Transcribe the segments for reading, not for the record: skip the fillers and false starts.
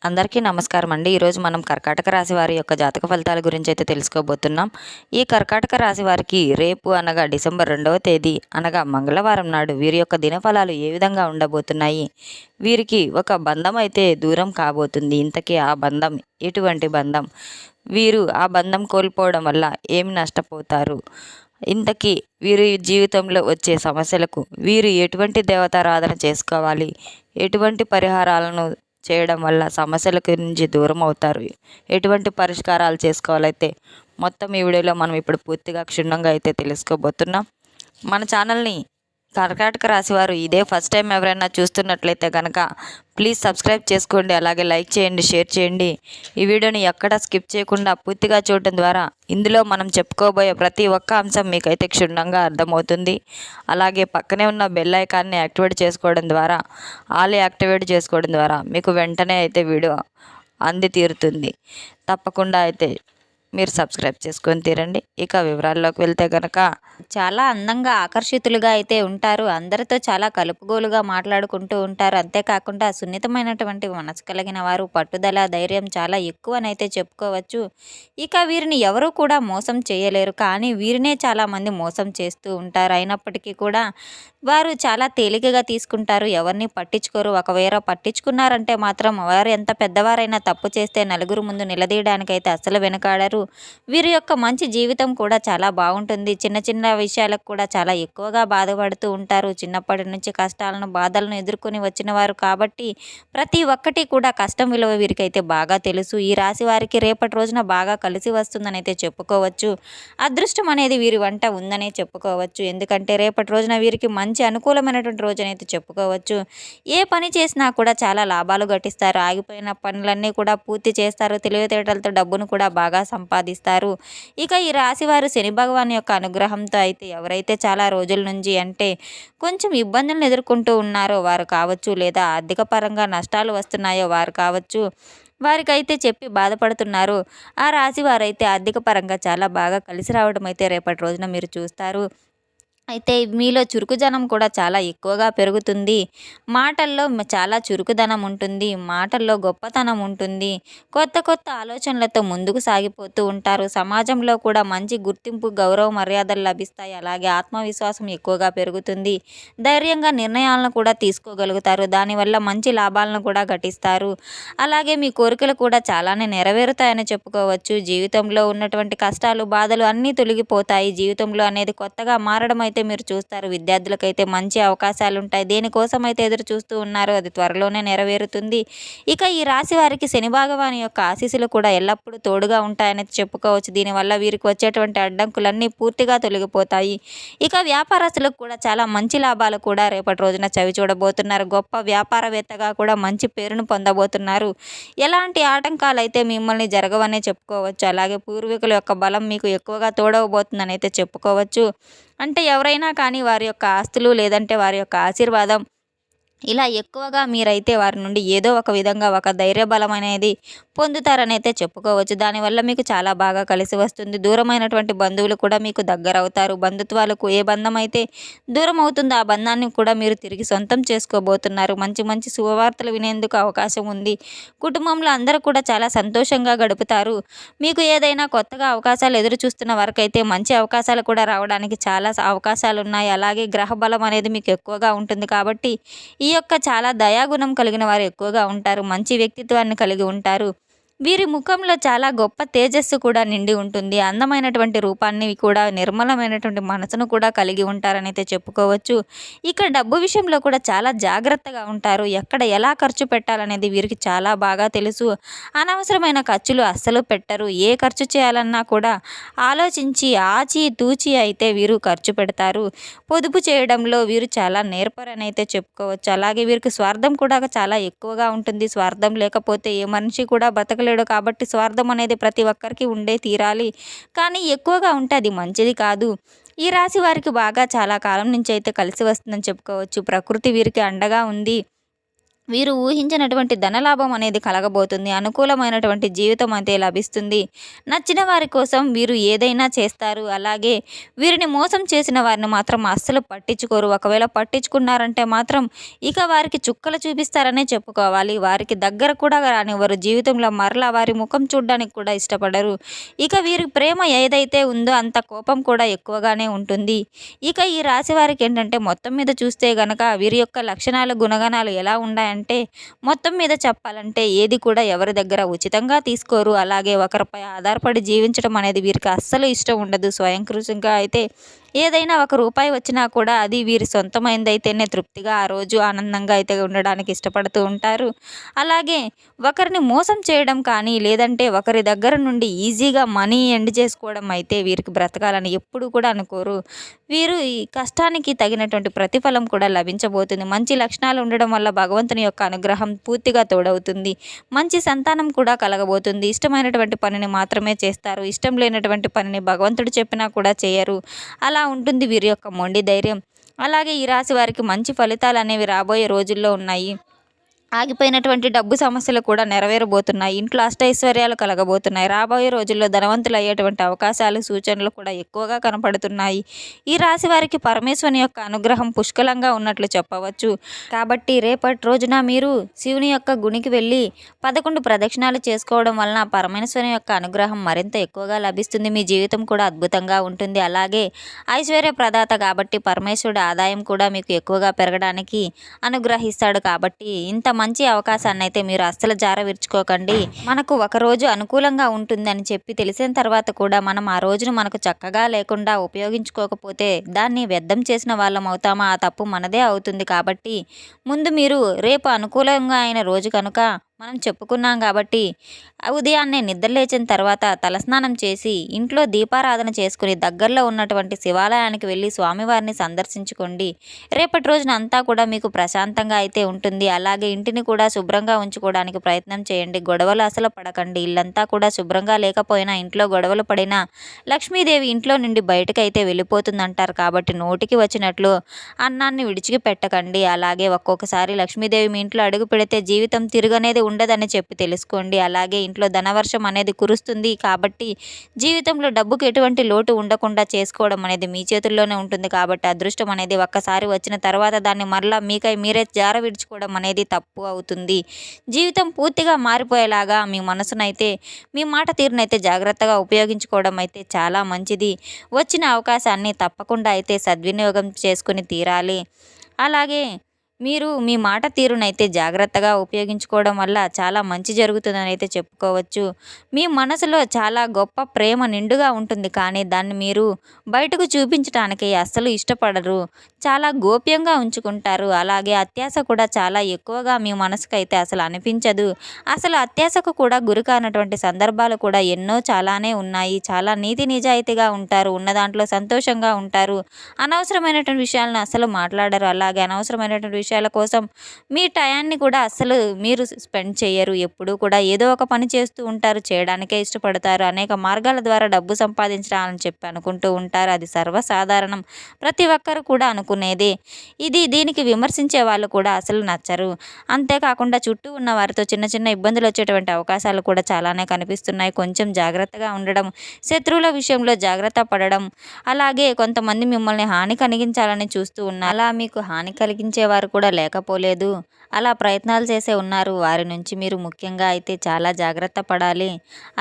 అందరికీ నమస్కారం అండి. ఈరోజు మనం కర్కాటక రాశి వారి యొక్క జాతక ఫలితాల గురించి అయితే తెలుసుకోబోతున్నాం. ఈ కర్కాటక రాశి వారికి రేపు అనగా డిసెంబర్ 2వ తేదీ అనగా మంగళవారం నాడు వీరి యొక్క దినఫలాలు ఏ విధంగా ఉండబోతున్నాయి, వీరికి ఒక బంధం అయితే దూరం కాబోతుంది. ఇంతకీ ఆ బంధం ఎటువంటి బంధం, వీరు ఆ బంధం కోల్పోవడం వల్ల ఏమి నష్టపోతారు, ఇంతకీ వీరి జీవితంలో వచ్చే సమస్యలకు వీరు ఎటువంటి దేవతారాధన చేసుకోవాలి, ఎటువంటి పరిహారాలను చేయడం వల్ల సమస్యల నుంచి దూరం అవుతారు, ఎటువంటి పరిష్కారాలు చేసుకోవాలైతే మొత్తం ఈ వీడియోలో మనం ఇప్పుడు పూర్తిగా క్షుణ్ణంగా అయితే తెలుసుకోబోతున్నాం. మన ఛానల్ని కర్కాటక రాశి వారు ఇదే ఫస్ట్ టైం ఎవరైనా చూస్తున్నట్లయితే కనుక ప్లీజ్ సబ్స్క్రైబ్ చేసుకోండి, అలాగే లైక్ చేయండి, షేర్ చేయండి. ఈ వీడియోని ఎక్కడా స్కిప్ చేయకుండా పూర్తిగా చూడటం ద్వారా ఇందులో మనం చెప్పుకోబోయే ప్రతి ఒక్క అంశం మీకైతే క్షుణ్ణంగా అర్థమవుతుంది. అలాగే పక్కనే ఉన్న బెల్ ఐకాన్ని యాక్టివేట్ చేసుకోవడం ద్వారా, ఆల్ యాక్టివేట్ చేసుకోవడం ద్వారా మీకు వెంటనే అయితే వీడియో అంది తీరుతుంది. తప్పకుండా అయితే మీరు సబ్స్క్రైబ్ చేసుకొని తీరండి. ఇక వివరాల్లోకి వెళ్తే కనుక చాలా అందంగా ఆకర్షితులుగా అయితే ఉంటారు. అందరితో చాలా కలుపుగోలుగా మాట్లాడుకుంటూ ఉంటారు. అంతేకాకుండా సున్నితమైనటువంటి మనసు కలిగిన వారు, పట్టుదల ధైర్యం చాలా ఎక్కువనైతే చెప్పుకోవచ్చు. ఇక వీరిని ఎవరు కూడా మోసం చేయలేరు, కానీ వీరినే చాలామంది మోసం చేస్తూ ఉంటారు. అయినప్పటికీ కూడా వారు చాలా తేలికగా తీసుకుంటారు, ఎవరిని పట్టించుకోరు. ఒకవేళ పట్టించుకున్నారంటే మాత్రం వారు ఎంత పెద్దవారైనా తప్పు చేస్తే నలుగురు ముందు నిలదీయడానికైతే అస్సలు వెనకాడరు. వీరి యొక్క మంచి జీవితం కూడా చాలా బాగుంటుంది. చిన్న చిన్న విషయాలకు కూడా చాలా ఎక్కువగా బాధపడుతూ ఉంటారు. చిన్నప్పటి నుంచి కష్టాలను బాధలను ఎదుర్కొని వచ్చిన వారు కాబట్టి ప్రతి ఒక్కటి కూడా కష్టం విలువ వీరికైతే బాగా తెలుసు. ఈ రాశి వారికి రేపటి రోజున బాగా కలిసి వస్తుందని అయితే చెప్పుకోవచ్చు. అదృష్టం అనేది వీరి వంట ఉందనే చెప్పుకోవచ్చు. ఎందుకంటే రేపటి రోజున వీరికి మంచి అనుకూలమైనటువంటి రోజునైతే అయితే చెప్పుకోవచ్చు. ఏ పని చేసినా కూడా చాలా లాభాలు గటిస్తారు. ఆగిపోయిన పనులన్నీ కూడా పూర్తి చేస్తారు. తెలివితేటలతో డబ్బును కూడా బాగా సంపాదిస్తారు. ఇక ఈ రాశి వారు శని భగవాన్ యొక్క అనుగ్రహంతో అయితే ఎవరైతే చాలా రోజుల నుంచి అంటే కొంచెం ఇబ్బందులను ఎదుర్కొంటూ ఉన్నారో వారు కావచ్చు, లేదా ఆర్థిక పరంగా నష్టాలు వస్తున్నాయో వారు కావచ్చు, వారికైతే చెప్పి బాధపడుతున్నారు. ఆ రాశి వారైతే ఆర్థిక పరంగా చాలా బాగా కలిసి రావడం అయితే రేపటి రోజున మీరు చూస్తారు. అయితే మీలో చురుకుదనం కూడా చాలా ఎక్కువగా పెరుగుతుంది. మాటల్లో చాలా చురుకుదనం ఉంటుంది. మాటల్లో గొప్పతనం ఉంటుంది. కొత్త కొత్త ఆలోచనలతో ముందుకు సాగిపోతూ ఉంటారు. సమాజంలో కూడా మంచి గుర్తింపు, గౌరవ మర్యాదలు లభిస్తాయి. అలాగే ఆత్మవిశ్వాసం ఎక్కువగా పెరుగుతుంది. ధైర్యంగా నిర్ణయాలను కూడా తీసుకోగలుగుతారు. దానివల్ల మంచి లాభాలను కూడా ఘటిస్తారు. అలాగే మీ కోరికలు కూడా చాలానే నెరవేరుతాయని చెప్పుకోవచ్చు. జీవితంలో ఉన్నటువంటి కష్టాలు, బాధలు అన్నీ తొలగిపోతాయి. జీవితంలో అనేది కొత్తగా మారడం అయితే మీరు చూస్తారు. విద్యార్థులకైతే మంచి అవకాశాలు ఉంటాయి. దేనికోసం అయితే ఎదురు చూస్తూ ఉన్నారో అది త్వరలోనే నెరవేరుతుంది. ఇక ఈ రాశి వారికి శని భగవాన్ యొక్క ఆశీస్సులు కూడా ఎల్లప్పుడూ తోడుగా ఉంటాయని చెప్పుకోవచ్చు. దీనివల్ల వీరికి వచ్చేటువంటి అడ్డంకులన్నీ పూర్తిగా తొలగిపోతాయి. ఇక వ్యాపారస్తులకు కూడా చాలా మంచి లాభాలు కూడా రేపటి రోజున చవి చూడబోతున్నారు. గొప్ప వ్యాపారవేత్తగా కూడా మంచి పేరును పొందబోతున్నారు. ఎలాంటి ఆటంకాలు అయితే మిమ్మల్ని జరగవనే చెప్పుకోవచ్చు. అలాగే పూర్వీకుల యొక్క బలం మీకు ఎక్కువగా తోడవబోతుందని అయితే చెప్పుకోవచ్చు. అంటే ఎవరైనా కానీ వారి యొక్క ఆస్తులు, లేదంటే వారి యొక్క ఆశీర్వాదం ఇలా ఎక్కువగా మీరైతే వారి నుండి ఏదో ఒక విధంగా ఒక ధైర్య బలం అనేది పొందుతారని అయితే చెప్పుకోవచ్చు. దానివల్ల మీకు చాలా బాగా కలిసి వస్తుంది. దూరమైనటువంటి బంధువులు కూడా మీకు దగ్గర అవుతారు. బంధుత్వాలకు ఏ బంధం అయితే దూరం అవుతుందో ఆ బంధాన్ని కూడా మీరు తిరిగి సొంతం చేసుకోబోతున్నారు. మంచి మంచి శుభవార్తలు వినేందుకు అవకాశం ఉంది. కుటుంబంలో అందరూ కూడా చాలా సంతోషంగా గడుపుతారు. మీకు ఏదైనా కొత్తగా అవకాశాలు ఎదురు చూస్తున్న వరకైతే మంచి అవకాశాలు కూడా రావడానికి చాలా అవకాశాలు ఉన్నాయి. అలాగే గ్రహ బలం అనేది మీకు ఎక్కువగా ఉంటుంది కాబట్టి ఈ యొక్క చాలా దయాగుణం కలిగిన వారు ఎక్కువగా ఉంటారు. మంచి వ్యక్తిత్వాన్ని కలిగి ఉంటారు. వీరి ముఖంలో చాలా గొప్ప తేజస్సు కూడా నిండి ఉంటుంది. అందమైనటువంటి రూపాన్ని కూడా, నిర్మలమైనటువంటి మనసును కూడా కలిగి ఉంటారని అయితే చెప్పుకోవచ్చు. ఇక డబ్బు విషయంలో కూడా చాలా జాగ్రత్తగా ఉంటారు. ఎక్కడ ఎలా ఖర్చు పెట్టాలనేది వీరికి చాలా బాగా తెలుసు. అనవసరమైన ఖర్చులు అస్సలు పెట్టరు. ఏ ఖర్చు చేయాలన్నా కూడా ఆలోచించి ఆచి తూచి అయితే వీరు ఖర్చు పెడతారు. పొదుపు చేయడంలో వీరు చాలా నేర్పరని అయితే చెప్పుకోవచ్చు. అలాగే వీరికి స్వార్థం కూడా చాలా ఎక్కువగా ఉంటుంది. స్వార్థం లేకపోతే ఏ మనిషి కూడా బతకలేడు. కాబట్టి స్వార్థం అనేది ప్రతి ఒక్కరికి ఉండే తీరాలి. కానీ ఎక్కువగా ఉంటే అది మంచిది కాదు. ఈ రాశి వారికి బాగా చాలా కాలం నుంచి అయితే కలిసి వస్తుందని చెప్పుకోవచ్చు. ప్రకృతి వీరికి అండగా ఉంది. వీరు ఊహించినటువంటి ధనలాభం అనేది కలగబోతుంది. అనుకూలమైనటువంటి జీవితం అయితే లభిస్తుంది. నచ్చిన వారి కోసం వీరు ఏదైనా చేస్తారు. అలాగే వీరిని మోసం చేసిన వారిని మాత్రం అస్సలు పట్టించుకోరు. ఒకవేళ పట్టించుకున్నారంటే మాత్రం ఇక వారికి చుక్కలు చూపిస్తారనే చెప్పుకోవాలి. వారికి దగ్గర కూడా రానివ్వరు. జీవితంలో మరలా వారి ముఖం చూడడానికి కూడా ఇష్టపడరు. ఇక వీరి ప్రేమ ఏదైతే ఉందో అంత కోపం కూడా ఎక్కువగానే ఉంటుంది. ఇక ఈ రాశి వారికి ఏంటంటే మొత్తం మీద చూస్తే గనక వీరి యొక్క లక్షణాలు, గుణగణాలు ఎలా ఉన్నాయంటే మొత్తం మీద చెప్పాలంటే ఏది కూడా ఎవరి దగ్గర ఉచితంగా తీసుకోరు. అలాగే ఒకరిపై ఆధారపడి జీవించడం అనేది వీరికి అస్సలు ఇష్టం ఉండదు. స్వయంకృషంగా అయితే ఏదైనా ఒక రూపాయి వచ్చినా కూడా అది వీరి సొంతమైందైతేనే తృప్తిగా ఆ రోజు ఆనందంగా అయితే ఉండడానికి ఇష్టపడుతూ ఉంటారు. అలాగే ఒకరిని మోసం చేయడం కానీ లేదంటే ఒకరి దగ్గర నుండి ఈజీగా మనీ ఎండ్ చేసుకోవడం అయితే వీరికి బ్రతకాలని ఎప్పుడూ కూడా అనుకోరు. వీరు ఈ కష్టానికి తగినటువంటి ప్రతిఫలం కూడా లభించబోతుంది. మంచి లక్షణాలు ఉండడం వల్ల భగవంతుని యొక్క అనుగ్రహం పూర్తిగా తోడవుతుంది. మంచి సంతానం కూడా కలగబోతుంది. ఇష్టమైనటువంటి పనిని మాత్రమే చేస్తారు. ఇష్టం లేనటువంటి పనిని భగవంతుడు చెప్పినా కూడా చేయరు. అలా ఉంటుంది వీరి యొక్క మొండి ధైర్యం. అలాగే ఈ రాశి వారికి మంచి ఫలితాలు అనేవి రాబోయే రోజుల్లో ఉన్నాయి. ఆగిపోయినటువంటి డబ్బు సమస్యలు కూడా నెరవేరబోతున్నాయి. ఇంట్లో అష్టైశ్వర్యాలు కలగబోతున్నాయి. రాబోయే రోజుల్లో ధనవంతులు అయ్యేటువంటి అవకాశాలు, సూచనలు కూడా ఎక్కువగా కనపడుతున్నాయి. ఈ రాశి వారికి పరమేశ్వరుని యొక్క అనుగ్రహం పుష్కలంగా ఉన్నట్లు చెప్పవచ్చు. కాబట్టి రేపటి రోజున మీరు శివుని యొక్క గుడికి వెళ్ళి 11 ప్రదక్షిణాలు చేసుకోవడం వలన పరమేశ్వరుని యొక్క అనుగ్రహం మరింత ఎక్కువగా లభిస్తుంది. మీ జీవితం కూడా అద్భుతంగా ఉంటుంది. అలాగే ఐశ్వర్య ప్రదాత కాబట్టి పరమేశ్వరుడు ఆదాయం కూడా మీకు ఎక్కువగా పెరగడానికి అనుగ్రహిస్తాడు. కాబట్టి ఇంత మంచి అవకాశాన్ని అయితే మీరు అస్సలు జారవిడ్చుకోకండి. మనకు ఒక రోజు అనుకూలంగా ఉంటుందని చెప్పి తెలిసిన తర్వాత కూడా మనం ఆ రోజును మనకు చక్కగా లేకుండా ఉపయోగించుకోకపోతే దాన్ని వ్యర్థం చేసిన వాళ్ళం అవుతామా? ఆ తప్పు మనదే అవుతుంది. కాబట్టి ముందు మీరు రేపు అనుకూలంగా అయిన రోజు కనుక మనం చెప్పుకున్నాం కాబట్టి ఉదయాన్నే నిద్రలేచిన తర్వాత తలస్నానం చేసి ఇంట్లో దీపారాధన చేసుకుని దగ్గరలో ఉన్నటువంటి శివాలయానికి వెళ్ళి స్వామివారిని సందర్శించుకోండి. రేపటి రోజున అంతా కూడా మీకు ప్రశాంతంగా అయితే ఉంటుంది. అలాగే ఇంటిని కూడా శుభ్రంగా ఉంచుకోవడానికి ప్రయత్నం చేయండి. గొడవలు అసలు పడకండి. ఇల్లంతా కూడా శుభ్రంగా లేకపోయినా ఇంట్లో గొడవలు పడినా లక్ష్మీదేవి ఇంట్లో నుండి బయటకు అయితే వెళ్ళిపోతుందంటారు. కాబట్టి నోటికి వచ్చినట్లు అన్నాన్ని విడిచిపెట్టకండి. అలాగే ఒక్కొక్కసారి లక్ష్మీదేవి మీ ఇంట్లో అడుగు పెడితే జీవితం తిరగనేది ఉండదని చెప్పి తెలుసుకోండి. అలాగే ఇంట్లో ధనవర్షం అనేది కురుస్తుంది. కాబట్టి జీవితంలో డబ్బుకు ఎటువంటి లోటు ఉండకుండా చేసుకోవడం అనేది మీ చేతుల్లోనే ఉంటుంది. కాబట్టి అదృష్టం అనేది ఒక్కసారి వచ్చిన తర్వాత దాన్ని మరలా మీకై మీరే జార విడుచుకోవడం అనేది తప్పు అవుతుంది. జీవితం పూర్తిగా మారిపోయేలాగా మీ మనసునైతే మీ మాట తీరునైతే జాగ్రత్తగా ఉపయోగించుకోవడం అయితే చాలా మంచిది. వచ్చిన అవకాశాన్ని తప్పకుండా అయితే సద్వినియోగం చేసుకుని తీరాలి. అలాగే మీరు మీ మాట తీరునైతే జాగ్రత్తగా ఉపయోగించుకోవడం వల్ల చాలా మంచి జరుగుతుందని అయితే చెప్పుకోవచ్చు. మీ మనసులో చాలా గొప్ప ప్రేమ నిండుగా ఉంటుంది. కానీ దాన్ని మీరు బయటకు చూపించడానికి అస్సలు ఇష్టపడరు. చాలా గోప్యంగా ఉంచుకుంటారు. అలాగే అత్యాశ కూడా చాలా ఎక్కువగా మీ మనసుకైతే అసలు అనిపించదు. అసలు అత్యాశకు కూడా గురి కానటువంటి సందర్భాలు కూడా ఎన్నో చాలానే ఉన్నాయి. చాలా నీతి నిజాయితీగా ఉంటారు. ఉన్న దాంట్లో సంతోషంగా ఉంటారు. అనవసరమైనటువంటి విషయాలను అసలు మాట్లాడరు. అలాగే అనవసరమైనటువంటి విషయాల కోసం మీ టయాన్ని కూడా అస్సలు మీరు స్పెండ్ చేయరు. ఎప్పుడూ కూడా ఏదో ఒక పని చేస్తూ ఉంటారు. చేయడానికే ఇష్టపడతారు. అనేక మార్గాల ద్వారా డబ్బు సంపాదించాలని చెప్పి అనుకుంటూ ఉంటారు. అది సర్వసాధారణం. ప్రతి ఒక్కరు కూడా అనుకునేదే. దీనికి విమర్శించే వాళ్ళు కూడా అసలు నచ్చరు. అంతేకాకుండా చుట్టూ ఉన్న వారితో చిన్న చిన్న ఇబ్బందులు వచ్చేటువంటి అవకాశాలు కూడా చాలానే కనిపిస్తున్నాయి. కొంచెం జాగ్రత్తగా ఉండడం, శత్రువుల విషయంలో జాగ్రత్త పడడం, అలాగే కొంతమంది మిమ్మల్ని హాని కలిగించాలని చూస్తూ ఉన్నారు. అలా మీకు హాని కలిగించేవారు కూడా లేకపోలేదు. అలా ప్రయత్నాలు చేసే ఉన్నారు. వారి నుంచి మీరు ముఖ్యంగా అయితే చాలా జాగ్రత్త పడాలి.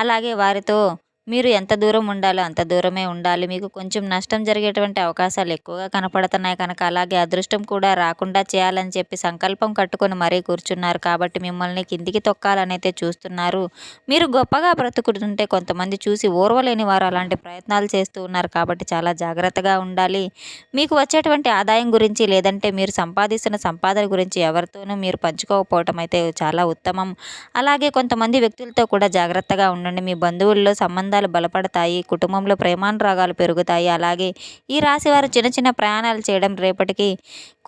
అలాగే వారితో మీరు ఎంత దూరం ఉండాలో అంత దూరమే ఉండాలి. మీకు కొంచెం నష్టం జరిగేటువంటి అవకాశాలు ఎక్కువగా కనపడుతున్నాయి కనుక అలాగే అదృష్టం కూడా రాకుండా చేయాలని చెప్పి సంకల్పం కట్టుకొని మరీ కూర్చున్నారు. కాబట్టి మిమ్మల్ని కిందికి తొక్కాలనైతే చూస్తున్నారు. మీరు గొప్పగా బ్రతుకుతుంటే కొంతమంది చూసి ఓర్వలేని వారు అలాంటి ప్రయత్నాలు చేస్తూ ఉన్నారు. కాబట్టి చాలా జాగ్రత్తగా ఉండాలి. మీకు వచ్చేటువంటి ఆదాయం గురించి లేదంటే మీరు సంపాదిస్తున్న సంపాదన గురించి ఎవరితోనూ మీరు పంచుకోకపోవటం అయితే చాలా ఉత్తమం. అలాగే కొంతమంది వ్యక్తులతో కూడా జాగ్రత్తగా ఉండండి. మీ బంధువుల్లో సంబంధాలు బంధాలు బలపడతాయి. కుటుంబంలో ప్రేమానురాగాలు పెరుగుతాయి. అలాగే ఈ రాశి వారు చిన్న చిన్న ప్రయాణాలు చేయడం రేపటికి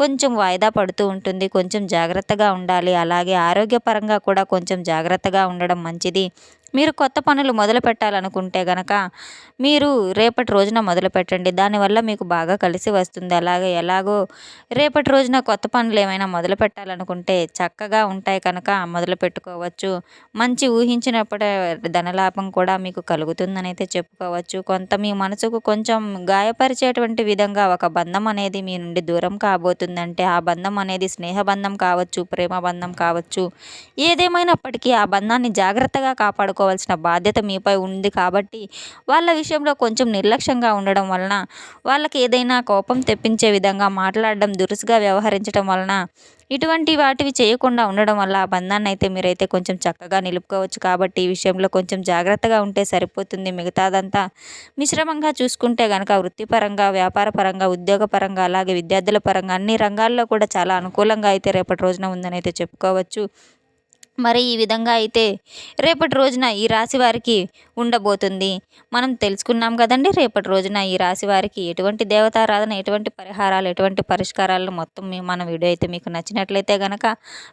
కొంచెం వాయిదా పడుతూ ఉంటుంది. కొంచెం జాగ్రత్తగా ఉండాలి. అలాగే ఆరోగ్యపరంగా కూడా కొంచెం జాగ్రత్తగా ఉండడం మంచిది. మీరు కొత్త పనులు మొదలు పెట్టాలనుకుంటే గనక మీరు రేపటి రోజున మొదలుపెట్టండి. దానివల్ల మీకు బాగా కలిసి వస్తుంది. అలాగే ఎలాగో రేపటి రోజున కొత్త పనులు ఏమైనా మొదలు పెట్టాలనుకుంటే చక్కగా ఉంటాయి కనుక మొదలు పెట్టుకోవచ్చు. మంచి ఊహించినప్పుడే ధనలాభం కూడా మీకు కలుగుతుందని అయితే చెప్పుకోవచ్చు. కొంత మీ మనసుకు కొంచెం గాయపరిచేటువంటి విధంగా ఒక బంధం అనేది మీ నుండి దూరం కాబోతుందంటే ఆ బంధం అనేది స్నేహ బంధం కావచ్చు, ప్రేమ బంధం కావచ్చు. ఏదేమైనప్పటికీ ఆ బంధాన్ని జాగ్రత్తగా కాపాడుకోవాల్సిన బాధ్యత మీపై ఉంది కాబట్టి వాళ్ళ విషయంలో కొంచెం నిర్లక్ష్యంగా ఉండడం వలన, వాళ్ళకి ఏదైనా కోపం తెప్పించే విధంగా మాట్లాడడం, దురుసుగా వ్యవహరించడం వలన, ఇటువంటి వాటివి చేయకుండా ఉండడం వల్ల ఆ బంధాన్ని అయితే మీరైతే కొంచెం చక్కగా నిలుపుకోవచ్చు. కాబట్టి ఈ విషయంలో కొంచెం జాగ్రత్తగా ఉంటే సరిపోతుంది. మిగతాదంతా మిశ్రమంగా చూసుకుంటే గనక వృత్తిపరంగా, వ్యాపారపరంగా, ఉద్యోగపరంగా, అలాగే విద్యార్థుల పరంగా అన్ని రంగాల్లో కూడా చాలా అనుకూలంగా అయితే రేపటి రోజున ఉందని అయితే చెప్పుకోవచ్చు. మరి ఈ విధంగా అయితే రేపటి రోజున ఈ రాశి వారికి ఉండబోతుంది. మనం తెలుసుకున్నాం కదండి రేపటి రోజున ఈ రాశి వారికి ఎటువంటి దేవతారాధన, ఎటువంటి పరిహారాలు, ఎటువంటి పరిష్కారాలు మొత్తం మన వీడియో అయితే మీకు నచ్చినట్లయితే గనక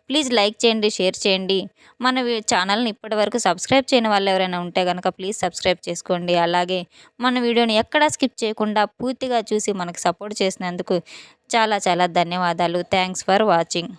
ప్లీజ్ లైక్ చేయండి, షేర్ చేయండి. మన ఛానల్ని ఇప్పటివరకు సబ్స్క్రైబ్ చేయని వాళ్ళు ఎవరైనా ఉంటే గనక ప్లీజ్ సబ్స్క్రైబ్ చేసుకోండి. అలాగే మన వీడియోని ఎక్కడా స్కిప్ చేయకుండా పూర్తిగా చూసి మనకు సపోర్ట్ చేసినందుకు చాలా చాలా ధన్యవాదాలు. Thanks for watching.